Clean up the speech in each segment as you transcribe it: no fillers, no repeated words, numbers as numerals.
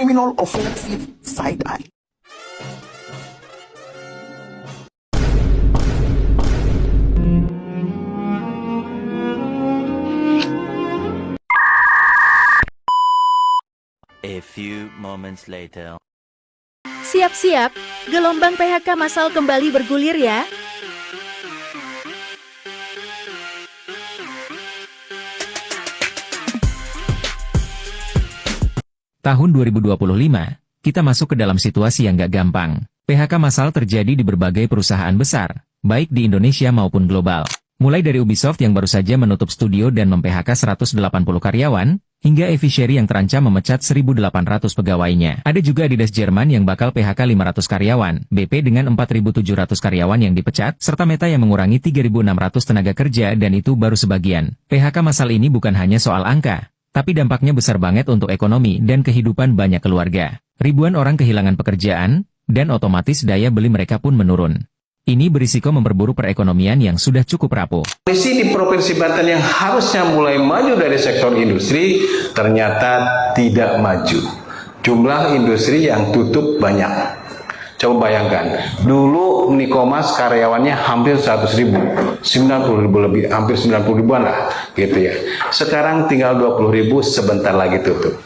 criminal offensive side-eye. A few moments later. Siap-siap, gelombang PHK massal kembali bergulir ya. Tahun 2025, kita masuk ke dalam situasi yang gak gampang. PHK massal terjadi di berbagai perusahaan besar, baik di Indonesia maupun global. Mulai dari Ubisoft yang baru saja menutup studio dan mem-PHK 180 karyawan, hingga Evichery yang terancam memecat 1.800 pegawainya. Ada juga Adidas Jerman yang bakal PHK 500 karyawan, BP dengan 4.700 karyawan yang dipecat, serta Meta yang mengurangi 3.600 tenaga kerja dan itu baru sebagian. PHK massal ini bukan hanya soal angka, tapi dampaknya besar banget untuk ekonomi dan kehidupan banyak keluarga. Ribuan orang kehilangan pekerjaan, dan otomatis daya beli mereka pun menurun. Ini berisiko memperburuk perekonomian yang sudah cukup rapuh. Kondisi di Provinsi Banten yang harusnya mulai maju dari sektor industri, ternyata tidak maju. Jumlah industri yang tutup banyak. Coba bayangkan, dulu Nikomas karyawannya hampir 100.000, 90.000 lebih, hampir 90.000-an lah, gitu ya. Sekarang tinggal 20.000, sebentar lagi tutup.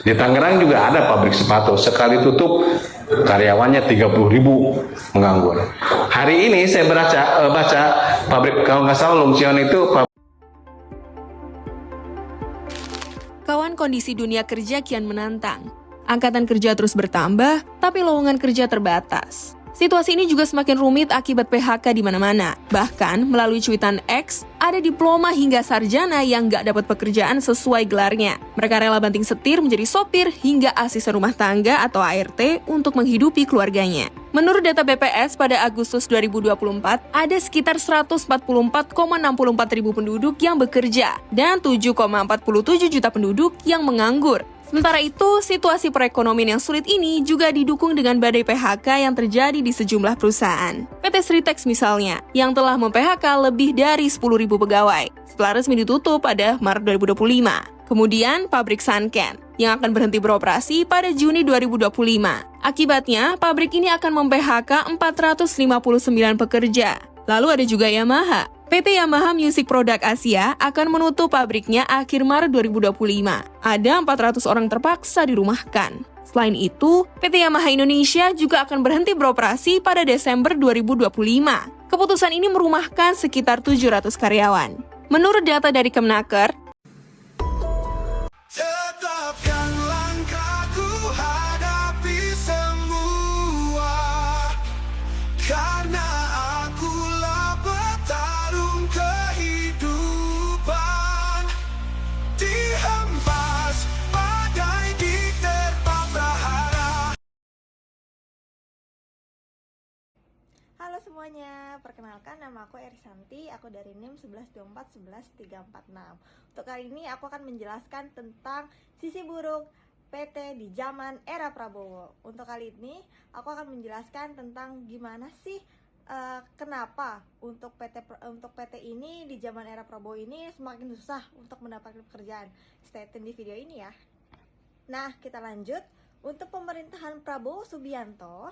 Di Tangerang juga ada pabrik sepatu, sekali tutup karyawannya 30.000 menganggur. Hari ini saya baca pabrik, kalau nggak salah Longcheon itu. Kawan, kondisi dunia kerja kian menantang. Angkatan kerja terus bertambah, tapi lowongan kerja terbatas. Situasi ini juga semakin rumit akibat PHK di mana-mana. Bahkan, melalui cuitan X, ada diploma hingga sarjana yang nggak dapat pekerjaan sesuai gelarnya. Mereka rela banting setir menjadi sopir hingga asisten rumah tangga atau ART untuk menghidupi keluarganya. Menurut data BPS pada Agustus 2024, ada sekitar 144,64 ribu penduduk yang bekerja dan 7,47 juta penduduk yang menganggur. Sementara itu, situasi perekonomian yang sulit ini juga didukung dengan badai PHK yang terjadi di sejumlah perusahaan. PT Sritex misalnya, yang telah mem-PHK lebih dari 10.000 pegawai, setelah resmi ditutup pada Maret 2025. Kemudian, pabrik Sanken, yang akan berhenti beroperasi pada Juni 2025. Akibatnya, pabrik ini akan mem-PHK 459 pekerja. Lalu ada juga Yamaha. PT Yamaha Music Product Asia akan menutup pabriknya akhir Maret 2025. Ada 400 orang terpaksa dirumahkan. Selain itu, PT Yamaha Indonesia juga akan berhenti beroperasi pada Desember 2025. Keputusan ini merumahkan sekitar 700 karyawan. Menurut data dari Kemnaker, halo semuanya, perkenalkan nama aku Erisanti, aku dari NIM 11241136. Untuk kali ini aku akan menjelaskan tentang sisi buruk PT di zaman era Prabowo. Untuk kali ini aku akan menjelaskan tentang gimana sih kenapa untuk PT ini di zaman era Prabowo ini semakin susah untuk mendapatkan pekerjaan. Stay tune di video ini ya. Nah, kita lanjut. Untuk pemerintahan Prabowo Subianto,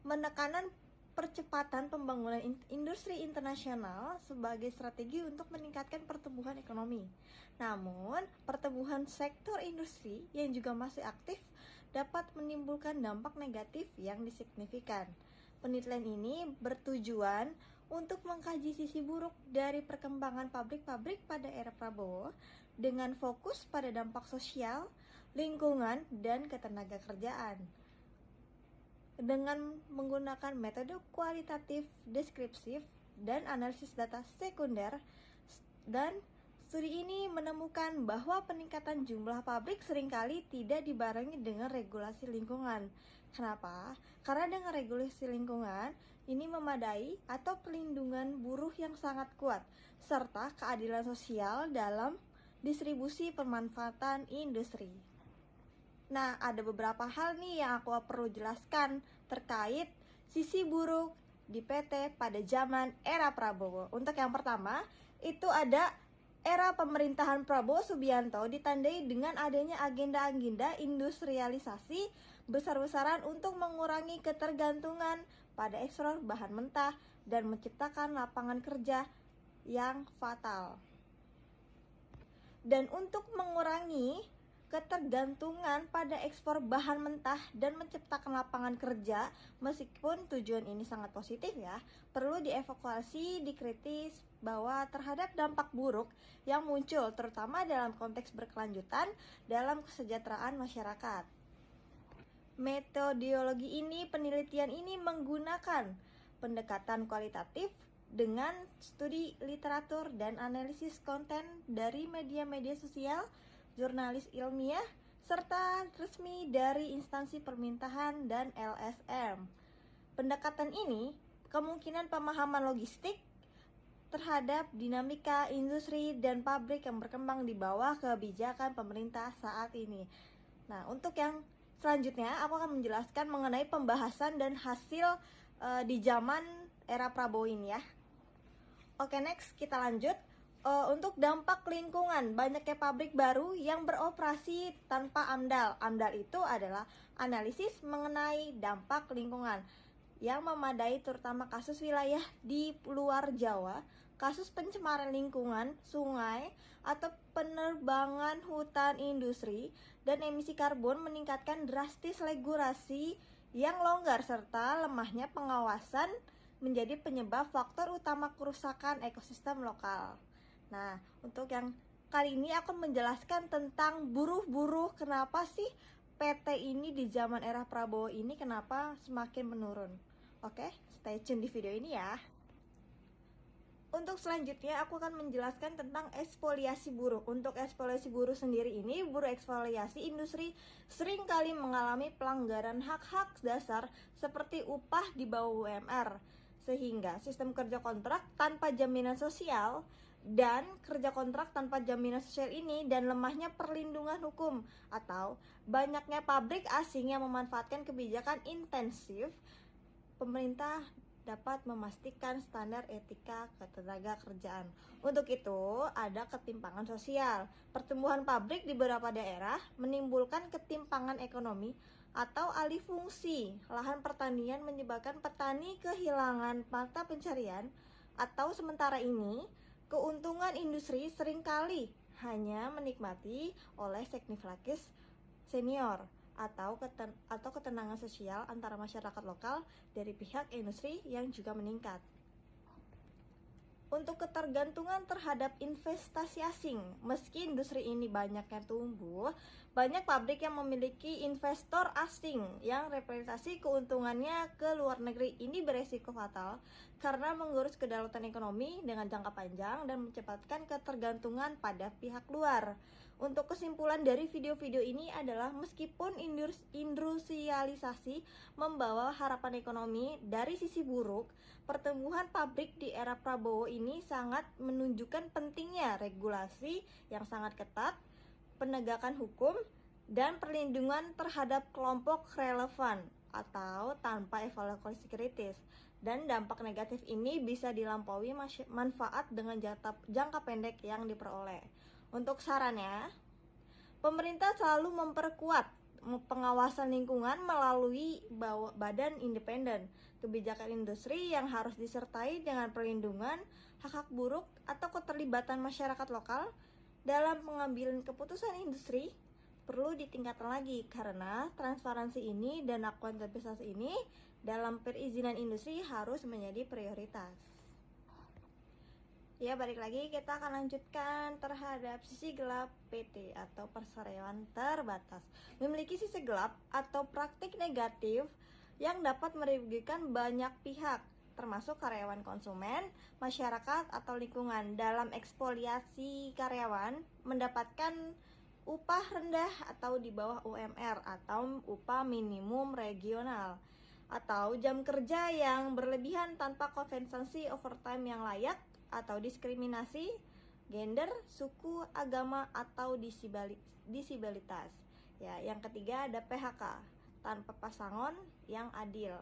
menekanan percepatan pembangunan industri internasional sebagai strategi untuk meningkatkan pertumbuhan ekonomi. Namun, pertumbuhan sektor industri yang juga masih aktif dapat menimbulkan dampak negatif yang signifikan. Penelitian ini bertujuan untuk mengkaji sisi buruk dari perkembangan pabrik-pabrik pada era Prabowo dengan fokus pada dampak sosial, lingkungan, dan ketenagakerjaan. Dengan menggunakan metode kualitatif, deskripsif, dan analisis data sekunder, dan studi ini menemukan bahwa peningkatan jumlah pabrik seringkali tidak dibarengi dengan regulasi lingkungan. Kenapa? Karena dengan regulasi lingkungan, ini memadai atau pelindungan buruh yang sangat kuat, serta keadilan sosial dalam distribusi pemanfaatan industri. Nah, ada beberapa hal nih yang aku perlu jelaskan terkait sisi buruk di PT pada zaman era Prabowo. Untuk yang pertama, itu ada Era pemerintahan Prabowo Subianto ditandai dengan adanya agenda-agenda industrialisasi besar-besaran untuk mengurangi ketergantungan pada ekspor bahan mentah dan menciptakan lapangan kerja yang fatal. Dan untuk mengurangi ketergantungan pada ekspor bahan mentah dan menciptakan lapangan kerja, meskipun tujuan ini sangat positif ya, perlu dievaluasi, dikritis bahwa terhadap dampak buruk yang muncul terutama dalam konteks berkelanjutan dalam kesejahteraan masyarakat. Metodologi ini, penelitian ini menggunakan pendekatan kualitatif dengan studi literatur dan analisis konten dari media-media sosial, jurnalis ilmiah, serta resmi dari instansi permintaan dan LSM. Pendekatan ini kemungkinan pemahaman logistik terhadap dinamika industri dan pabrik yang berkembang di bawah kebijakan pemerintah saat ini. Nah, untuk yang selanjutnya aku akan menjelaskan mengenai pembahasan dan hasil di zaman era Prabowo ini ya. Oke, next kita lanjut. Untuk dampak lingkungan, banyaknya pabrik baru yang beroperasi tanpa AMDAL. AMDAL itu adalah analisis mengenai dampak lingkungan yang memadai terutama kasus wilayah di luar Jawa, kasus pencemaran lingkungan, sungai, atau penerbangan hutan industri, dan emisi karbon meningkatkan drastis regulasi yang longgar serta lemahnya pengawasan menjadi penyebab faktor utama kerusakan ekosistem lokal. Nah, untuk yang kali ini aku menjelaskan tentang buruh-buruh, kenapa sih PT ini di zaman era Prabowo ini kenapa semakin menurun. Oke, stay tune di video ini ya. Untuk selanjutnya aku akan menjelaskan tentang ekspoliasi buruh. Untuk ekspoliasi buruh sendiri ini, buruh ekspoliasi industri seringkali mengalami pelanggaran hak-hak dasar seperti upah di bawah UMR, sehingga sistem kerja kontrak tanpa jaminan sosial dan kerja kontrak tanpa jaminan sosial ini dan lemahnya perlindungan hukum atau banyaknya pabrik asing yang memanfaatkan kebijakan intensif, pemerintah dapat memastikan standar etika ketenaga kerjaan. Untuk itu, ada ketimpangan sosial. Pertumbuhan pabrik di beberapa daerah menimbulkan ketimpangan ekonomi atau alih fungsi lahan pertanian menyebabkan petani kehilangan mata pencarian, atau sementara ini keuntungan industri seringkali hanya menikmati oleh sekniflakis senior atau ketenangan sosial antara masyarakat lokal dari pihak industri yang juga meningkat. Untuk ketergantungan terhadap investasi asing, meski industri ini banyaknya tumbuh, banyak pabrik yang memiliki investor asing yang representasi keuntungannya ke luar negeri. Ini beresiko fatal karena mengurus kedaulatan ekonomi dengan jangka panjang dan menyebabkan ketergantungan pada pihak luar. Untuk kesimpulan dari video-video ini adalah meskipun industrialisasi membawa harapan ekonomi, dari sisi buruk, pertumbuhan pabrik di era Prabowo ini sangat menunjukkan pentingnya regulasi yang sangat ketat, penegakan hukum, dan perlindungan terhadap kelompok relevan atau tanpa evaluasi kritis. Dan dampak negatif ini bisa dilampaui manfaat dengan jangka pendek yang diperoleh. Untuk sarannya, pemerintah selalu memperkuat pengawasan lingkungan melalui badan independen, kebijakan industri yang harus disertai dengan perlindungan hak-hak buruh atau keterlibatan masyarakat lokal dalam pengambilan keputusan industri perlu ditingkatkan lagi karena transparansi ini dan akuntabilitas ini dalam perizinan industri harus menjadi prioritas. Ya, balik lagi kita akan lanjutkan terhadap sisi gelap PT atau persarewan terbatas. Memiliki sisi gelap atau praktik negatif yang dapat merugikan banyak pihak, termasuk karyawan, konsumen, masyarakat, atau lingkungan. Dalam ekspoliasi, karyawan mendapatkan upah rendah atau di bawah UMR atau upah minimum regional, atau jam kerja yang berlebihan tanpa kompensasi overtime yang layak, atau diskriminasi, gender, suku, agama, atau disabilitas. Ya, yang ketiga ada PHK tanpa pasangan yang adil.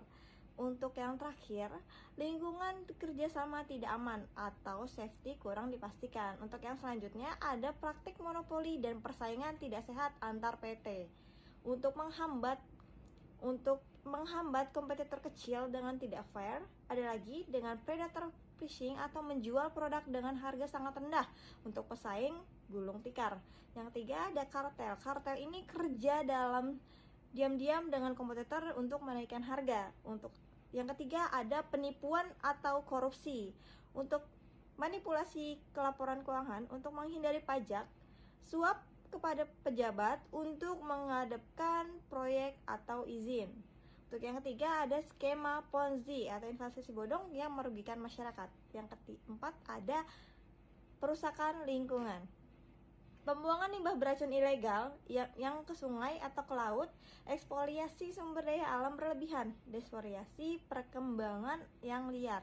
Untuk yang terakhir, lingkungan kerjasama tidak aman atau safety kurang dipastikan. Untuk yang selanjutnya, ada praktik monopoli dan persaingan tidak sehat antar PT. Untuk menghambat kompetitor kecil dengan tidak fair, ada lagi dengan predator fishing atau menjual produk dengan harga sangat rendah untuk pesaing gulung tikar. Yang ketiga ada kartel. Kartel ini kerja dalam diam-diam dengan kompetitor untuk menaikkan harga. Untuk yang ketiga ada penipuan atau korupsi. Untuk manipulasi kelaporan keuangan untuk menghindari pajak, suap kepada pejabat untuk menghadapkan proyek atau izin. Untuk yang ketiga ada skema Ponzi atau investasi bodong yang merugikan masyarakat. Yang keempat ada perusakan lingkungan. Pembuangan limbah beracun ilegal yang ke sungai atau ke laut, ekspoliasi sumber daya alam berlebihan, deforestasi, perkembangan yang liar.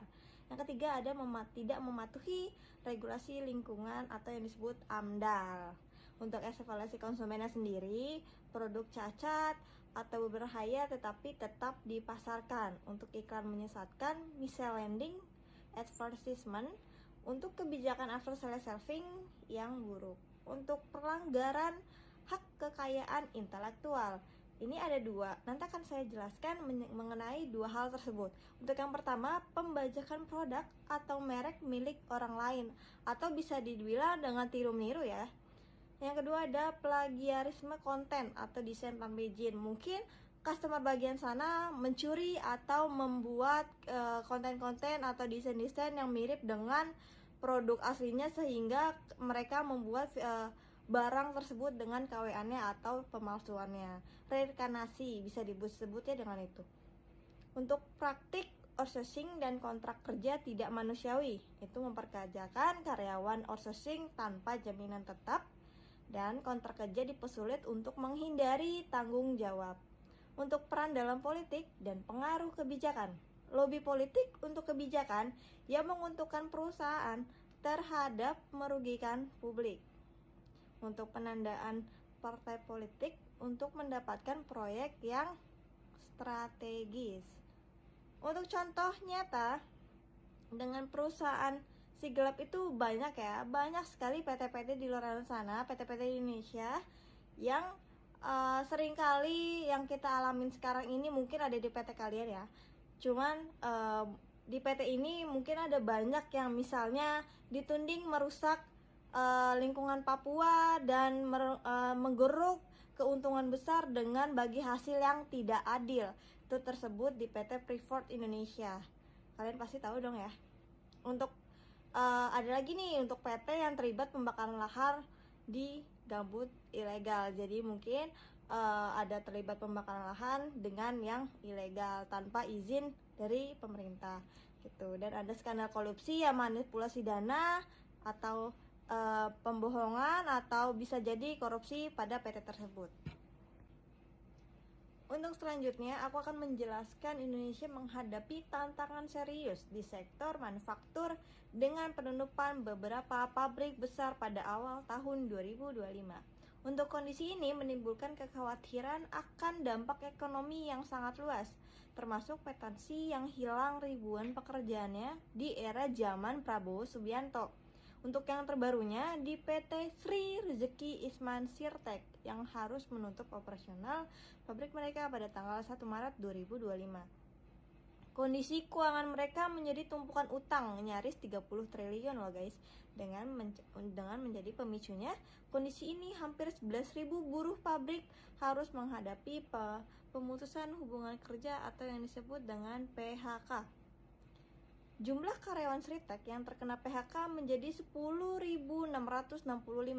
Yang ketiga ada tidak mematuhi regulasi lingkungan atau yang disebut AMDAL. Untuk evaluasi konsumennya sendiri, produk cacat atau berbahaya tetapi tetap dipasarkan. Untuk iklan menyesatkan, misleading advertisement. Untuk kebijakan after sales serving yang buruk. Untuk pelanggaran hak kekayaan intelektual, ini ada dua. Nanti akan saya jelaskan mengenai dua hal tersebut. Untuk yang pertama, pembajakan produk atau merek milik orang lain, atau bisa dibilang dengan tiru-meniru ya. Yang kedua ada plagiarisme konten atau desain tanpa izin. Mungkin customer bagian sana mencuri atau membuat konten-konten atau desain-desain yang mirip dengan produk aslinya sehingga mereka membuat barang tersebut dengan KWA-nya atau pemalsuannya. Reinkarnasi bisa disebut ya dengan itu. Untuk praktik outsourcing dan kontrak kerja tidak manusiawi, itu memperkerjakan karyawan outsourcing tanpa jaminan tetap dan kontrak kerja dipersulit untuk menghindari tanggung jawab. Untuk peran dalam politik dan pengaruh kebijakan, lobby politik untuk kebijakan yang menguntungkan perusahaan terhadap merugikan publik. Untuk penandaan partai politik untuk mendapatkan proyek yang strategis. Untuk contoh nyata dengan perusahaan si gelap itu banyak ya, banyak sekali PT-PT di luar sana, PT-PT di Indonesia yang seringkali yang kita alamin sekarang ini mungkin ada di PT kalian ya. Cuman di PT ini mungkin ada banyak yang misalnya dituding merusak lingkungan Papua dan menggeruk keuntungan besar dengan bagi hasil yang tidak adil. Itu tersebut di PT Freeport Indonesia. Kalian pasti tahu dong ya. Untuk ada lagi nih untuk PT yang terlibat pembakaran lahan di gambut ilegal. Jadi mungkin ada terlibat pembakaran lahan dengan yang ilegal tanpa izin dari pemerintah gitu. Dan ada skandal korupsi yang manipulasi dana atau pembohongan atau bisa jadi korupsi pada PT tersebut. Untuk selanjutnya, aku akan menjelaskan Indonesia menghadapi tantangan serius di sektor manufaktur dengan penutupan beberapa pabrik besar pada awal tahun 2025. Untuk kondisi ini menimbulkan kekhawatiran akan dampak ekonomi yang sangat luas, termasuk potensi yang hilang ribuan pekerjaannya di era zaman Prabowo Subianto. Untuk yang terbarunya di PT Sri Rezeki Isman Sirtek yang harus menutup operasional pabrik mereka pada tanggal 1 Maret 2025. Kondisi keuangan mereka menjadi tumpukan utang nyaris 30 triliun loh guys. Dengan menjadi pemicunya, kondisi ini hampir 11.000 buruh pabrik harus menghadapi pemutusan hubungan kerja atau yang disebut dengan PHK. Jumlah karyawan Sritek yang terkena PHK menjadi 10.665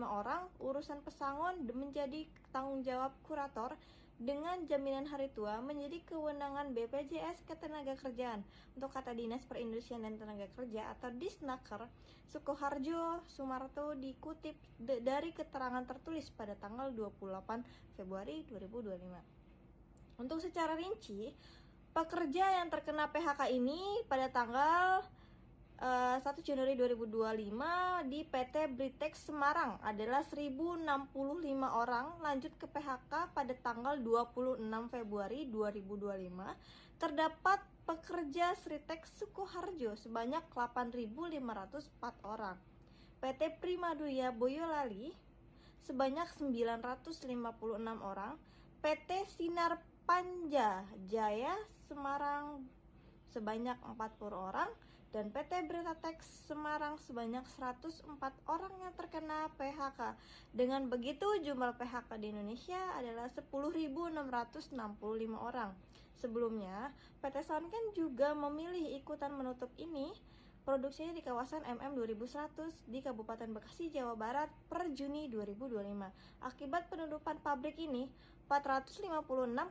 orang. Urusan pesangon menjadi tanggung jawab kurator dengan jaminan hari tua menjadi kewenangan BPJS Ketenagakerjaan. Untuk kata Dinas Perindustrian dan Tenaga Kerja atau Disnaker, Sukoharjo Sumarto dikutip dari keterangan tertulis pada tanggal 28 Februari 2025. Untuk secara rinci, pekerja yang terkena PHK ini pada tanggal 1 Januari 2025 di PT Britex Semarang adalah 1065 orang, lanjut ke PHK pada tanggal 26 Februari 2025. Terdapat pekerja Sritex Sukoharjo sebanyak 8.504 orang. PT Primaduya Boyolali sebanyak 956 orang. PT Sinar Panja Jaya Semarang sebanyak 40 orang. Dan PT Britatex Semarang sebanyak 104 orang yang terkena PHK. Dengan begitu jumlah PHK di Indonesia adalah 10.665 orang. Sebelumnya, PT Sanken juga memilih ikutan menutup ini produksinya di kawasan MM 2100 di Kabupaten Bekasi, Jawa Barat per Juni 2025. Akibat penutupan pabrik ini, 456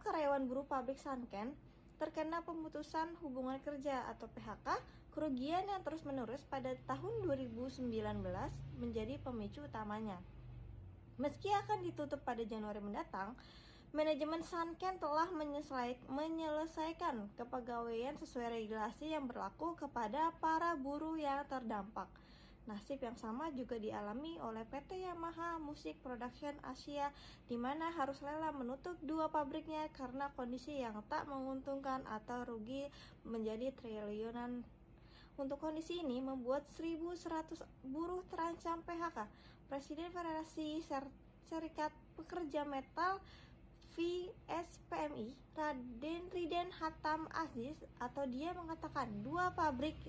karyawan buruh pabrik Sanken terkena pemutusan hubungan kerja atau PHK. Kerugian yang terus-menerus pada tahun 2019 menjadi pemicu utamanya. Meski akan ditutup pada Januari mendatang, manajemen Sanken telah menyelesaikan kepegawaian sesuai regulasi yang berlaku kepada para buruh yang terdampak. Nasib yang sama juga dialami oleh PT Yamaha Music Production Asia, di mana harus rela menutup 2 pabriknya karena kondisi yang tak menguntungkan atau rugi menjadi triliunan. Untuk kondisi ini membuat 1.100 buruh terancam PHK. Presiden Federasi Serikat Pekerja Metal VSPMI, Riden Hatam Aziz atau dia mengatakan 2 pabrik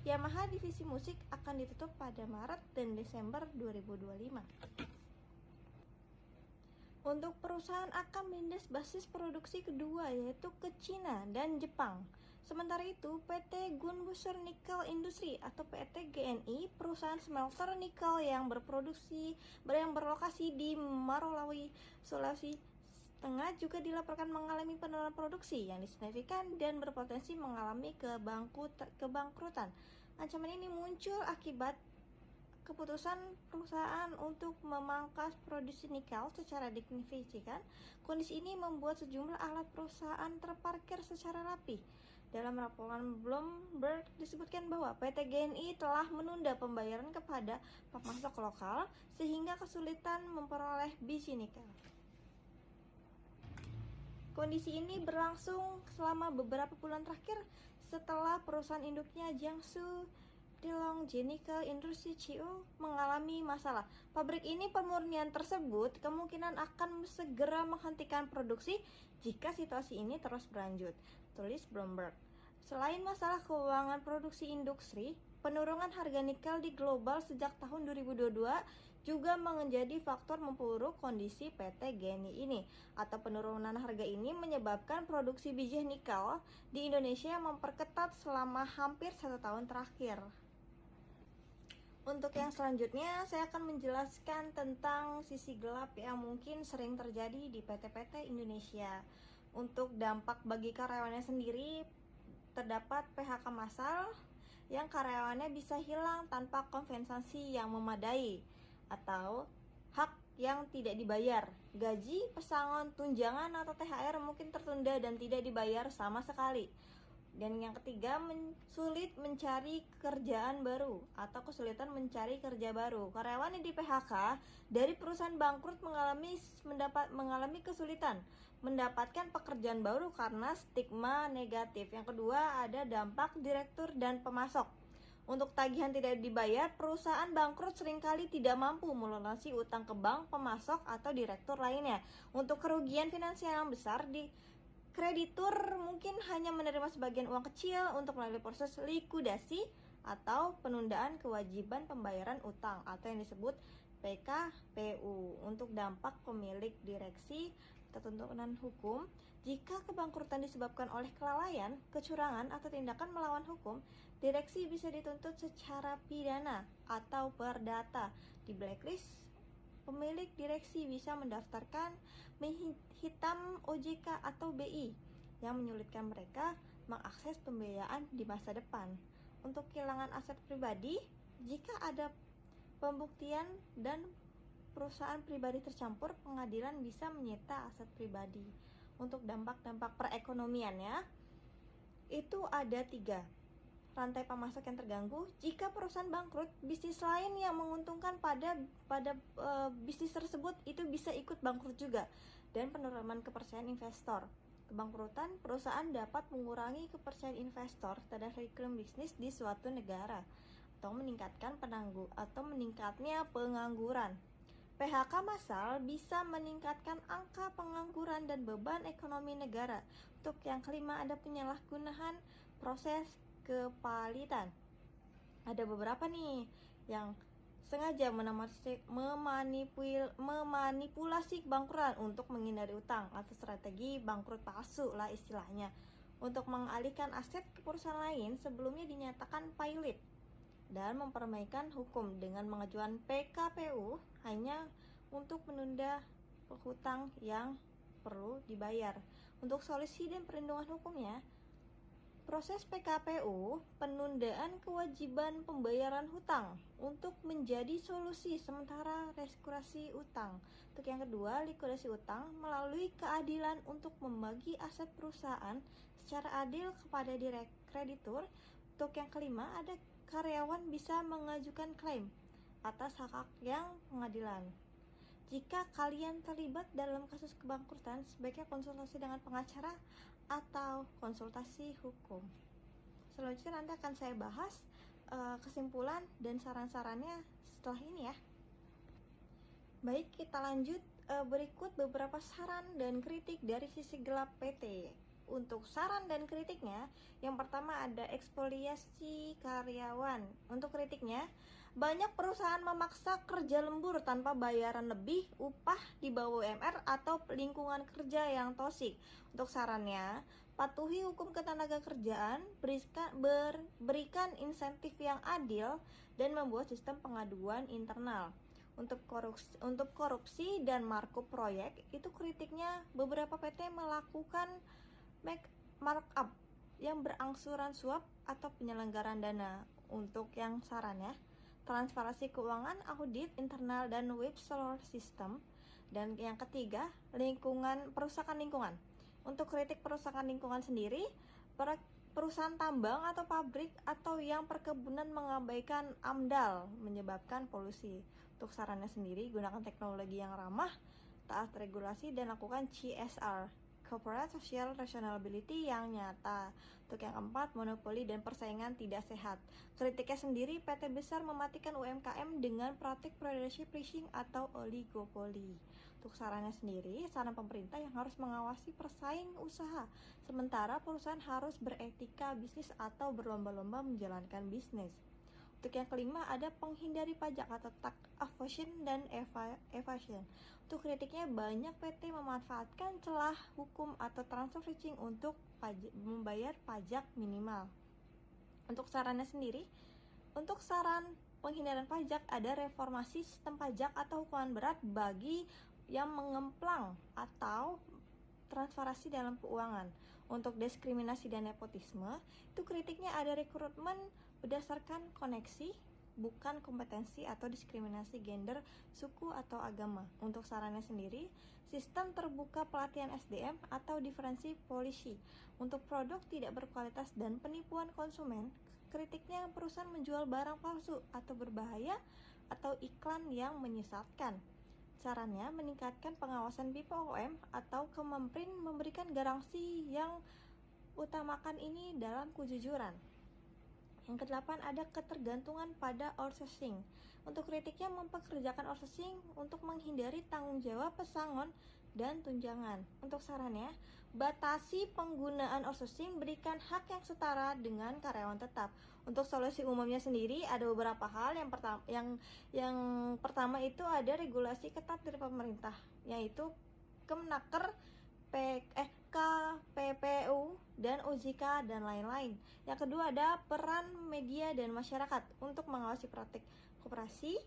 Yamaha divisi musik akan ditutup pada Maret dan Desember 2025. Untuk perusahaan akan menindas basis produksi kedua yaitu ke Cina dan Jepang. Sementara itu, PT Gunbuser Nickel Industry atau PT GNI, perusahaan smelter nikel yang berlokasi di Marolawi, Sulawesi Tengah juga dilaporkan mengalami penurunan produksi yang signifikan dan berpotensi mengalami kebangkrutan. Ancaman ini muncul akibat keputusan perusahaan untuk memangkas produksi nikel secara signifikan. Kondisi ini membuat sejumlah alat perusahaan terparkir secara rapi. Dalam laporan Bloomberg disebutkan bahwa PT GNI telah menunda pembayaran kepada pemasok lokal sehingga kesulitan memperoleh biji nikel. Kondisi ini berlangsung selama beberapa bulan terakhir setelah perusahaan induknya Jiangsu Delongji Nickel Industry Co mengalami masalah. Pabrik ini pemurnian tersebut kemungkinan akan segera menghentikan produksi jika situasi ini terus berlanjut, tulis Bloomberg. Selain masalah keuangan produksi industri, penurunan harga nikel di global sejak tahun 2022 juga menjadi faktor memperburuk kondisi PT GNI ini. Atau penurunan harga ini menyebabkan produksi biji nikel di Indonesia memperketat selama hampir 1 tahun terakhir. Untuk yang selanjutnya, saya akan menjelaskan tentang sisi gelap yang mungkin sering terjadi di PT-PT Indonesia. Untuk dampak bagi karyawannya sendiri, terdapat PHK massal yang karyawannya bisa hilang tanpa kompensasi yang memadai atau hak yang tidak dibayar. Gaji, pesangon, tunjangan atau THR mungkin tertunda dan tidak dibayar sama sekali. Dan yang ketiga, sulit mencari kerjaan baru atau kesulitan mencari kerja baru. Karyawan yang di PHK dari perusahaan bangkrut mengalami kesulitan mendapatkan pekerjaan baru karena stigma negatif. Yang kedua, ada dampak direktur dan pemasok. Untuk tagihan tidak dibayar, perusahaan bangkrut seringkali tidak mampu melunasi utang ke bank, pemasok, atau direktur lainnya. Untuk kerugian finansial yang besar, kreditur mungkin hanya menerima sebagian uang kecil untuk melalui proses likuidasi atau penundaan kewajiban pembayaran utang atau yang disebut PKPU. Untuk dampak pemilik direksi tuntutan hukum, jika kebangkrutan disebabkan oleh kelalaian, kecurangan atau tindakan melawan hukum, direksi bisa dituntut secara pidana atau perdata. Di blacklist, pemilik direksi bisa mendaftarkan menghitam OJK atau BI yang menyulitkan mereka mengakses pembiayaan di masa depan. Untuk kehilangan aset pribadi, jika ada pembuktian dan perusahaan pribadi tercampur, pengadilan bisa menyita aset pribadi. Untuk dampak-dampak perekonomiannya, itu ada 3. rantai pemasok yang terganggu. Jika perusahaan bangkrut, bisnis lain yang menguntungkan pada bisnis tersebut itu bisa ikut bangkrut juga. Dan penurunan kepercayaan investor. Kebangkrutan perusahaan dapat mengurangi kepercayaan investor terhadap iklim bisnis di suatu negara atau meningkatnya pengangguran. PHK massal bisa meningkatkan angka pengangguran dan beban ekonomi negara. Untuk yang kelima, ada penyalahgunaan proses kepalitan. Ada beberapa nih yang sengaja memanipulasi kebangkrutan untuk menghindari utang atau strategi bangkrut palsu lah istilahnya, untuk mengalihkan aset ke perusahaan lain sebelumnya dinyatakan pailit, dan mempermainkan hukum dengan mengajukan PKPU hanya untuk menunda hutang yang perlu dibayar. Untuk solusi dan perlindungan hukumnya, proses PKPU, penundaan kewajiban pembayaran hutang untuk menjadi solusi sementara restrukturasi utang. Untuk yang kedua, likuidasi utang melalui keadilan untuk membagi aset perusahaan secara adil kepada kreditur. Untuk yang kelima, ada karyawan bisa mengajukan klaim atas hak-hak yang pengadilan. Jika kalian terlibat dalam kasus kebangkrutan, sebaiknya konsultasi dengan pengacara atau konsultasi hukum. Selanjutnya nanti akan saya bahas kesimpulan dan saran-sarannya setelah ini ya. Baik, kita lanjut. Berikut beberapa saran dan kritik dari sisi gelap PT. Untuk saran dan kritiknya, yang pertama ada ekspoliasi karyawan. Untuk kritiknya, banyak perusahaan memaksa kerja lembur tanpa bayaran lebih, upah di bawah UMR, atau lingkungan kerja yang toksik. Untuk sarannya, patuhi hukum ketenagakerjaan, berikan insentif yang adil, dan membuat sistem pengaduan internal. Untuk korupsi dan markup proyek, itu kritiknya beberapa PT melakukan markup yang berangsuran suap atau penyelenggaraan dana. Untuk yang sarannya, transparansi keuangan, audit internal, dan whistleblower system. Dan yang ketiga, perusahaan lingkungan. Untuk kritik perusahaan lingkungan sendiri, perusahaan tambang atau pabrik atau yang perkebunan mengabaikan AMDAL menyebabkan polusi. Untuk sarannya sendiri, gunakan teknologi yang ramah, taat regulasi, dan lakukan CSR, Corporate Social Responsibility yang nyata. Untuk yang keempat, monopoli dan persaingan tidak sehat. Kritiknya sendiri, PT besar mematikan UMKM dengan praktik predatory pricing atau oligopoli. Untuk sarannya sendiri, saran pemerintah yang harus mengawasi persaing usaha, sementara perusahaan harus beretika bisnis atau berlomba-lomba menjalankan bisnis. Untuk yang kelima, ada penghindari pajak atau tax evasion dan evasion. Untuk kritiknya, banyak PT memanfaatkan celah hukum atau transfer pricing untuk membayar pajak minimal. Untuk sarannya sendiri, untuk saran penghindaran pajak, ada reformasi sistem pajak atau hukuman berat bagi yang mengemplang atau transparansi dalam keuangan. Untuk diskriminasi dan nepotisme, itu kritiknya ada rekrutmen berdasarkan koneksi, bukan kompetensi, atau diskriminasi gender, suku, atau agama. Untuk sarannya sendiri, sistem terbuka pelatihan SDM atau diferensi polisi. Untuk produk tidak berkualitas dan penipuan konsumen, kritiknya perusahaan menjual barang palsu atau berbahaya atau iklan yang menyesatkan. Sarannya, meningkatkan pengawasan BPOM atau Kemenprin memberikan garansi yang utamakan ini dalam kejujuran. Yang kedelapan, ada ketergantungan pada outsourcing. Untuk kritiknya, mempekerjakan outsourcing untuk menghindari tanggung jawab pesangon dan tunjangan. Untuk sarannya, batasi penggunaan outsourcing, berikan hak yang setara dengan karyawan tetap. Untuk solusi umumnya sendiri ada beberapa hal. Yang pertama itu ada regulasi ketat dari pemerintah, yaitu Kemenaker, KPPU, dan OJK, dan lain-lain. Yang kedua ada peran media dan masyarakat untuk mengawasi praktik koperasi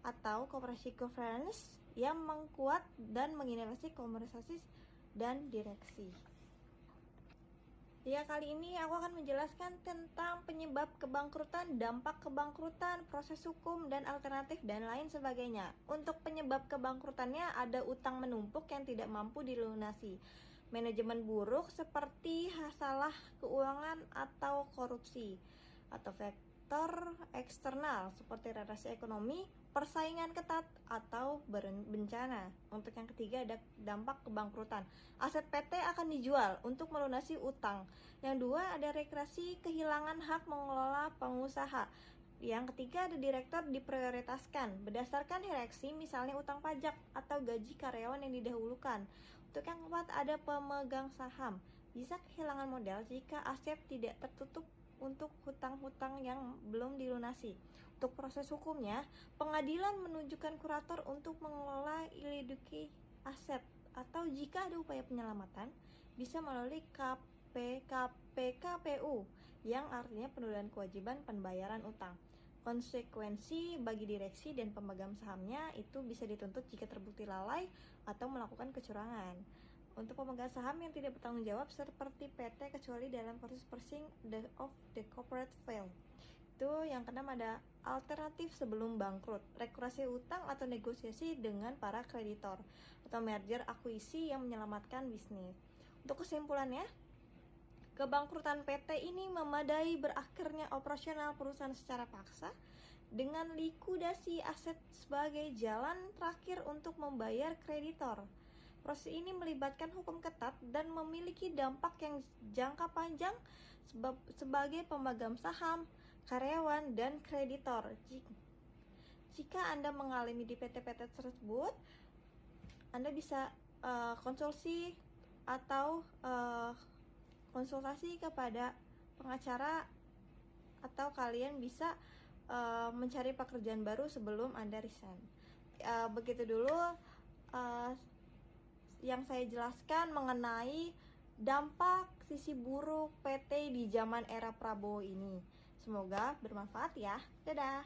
atau koperasi governance yang mengkuat dan menginisiasi komunikasi dan direksi. Ya, kali ini aku akan menjelaskan tentang penyebab kebangkrutan, dampak kebangkrutan, proses hukum, dan alternatif, dan lain sebagainya. Untuk penyebab kebangkrutannya ada utang menumpuk yang tidak mampu dilunasi, manajemen buruk seperti salah keuangan atau korupsi, atau faktor eksternal seperti relasi ekonomi, persaingan ketat, atau bencana. Untuk yang ketiga ada dampak kebangkrutan. Aset PT akan dijual untuk melunasi utang. Yang dua ada rekreasi kehilangan hak mengelola pengusaha. Yang ketiga ada direktur diprioritaskan berdasarkan hierarki, misalnya utang pajak atau gaji karyawan yang didahulukan. Untuk yang keempat ada pemegang saham, bisa kehilangan modal jika aset tidak tertutup untuk hutang-hutang yang belum dilunasi. Untuk proses hukumnya, pengadilan menunjukkan kurator untuk mengelola iliduki aset, atau jika ada upaya penyelamatan bisa melalui PKPU yang artinya penundaan kewajiban pembayaran utang. Konsekuensi bagi direksi dan pemegang sahamnya itu bisa dituntut jika terbukti lalai atau melakukan kecurangan. Untuk pemegang saham yang tidak bertanggung jawab seperti PT kecuali dalam proses purchasing of the corporate fail. Itu yang keenam ada alternatif sebelum bangkrut, rekurasi utang atau negosiasi dengan para kreditor, atau merger akuisisi yang menyelamatkan bisnis. Untuk kesimpulannya, kebangkrutan PT ini memadai berakhirnya operasional perusahaan secara paksa dengan likuidasi aset sebagai jalan terakhir untuk membayar kreditor. Proses ini melibatkan hukum ketat dan memiliki dampak yang jangka panjang sebagai pemegang saham, karyawan, dan kreditor. Jika Anda mengalami di PT-PT tersebut, Anda bisa konsultasi atau konsultasi kepada pengacara, atau kalian bisa mencari pekerjaan baru sebelum Anda resign. Begitu dulu yang saya jelaskan mengenai dampak sisi buruk PT di zaman era Prabowo ini. Semoga bermanfaat ya. Dadah.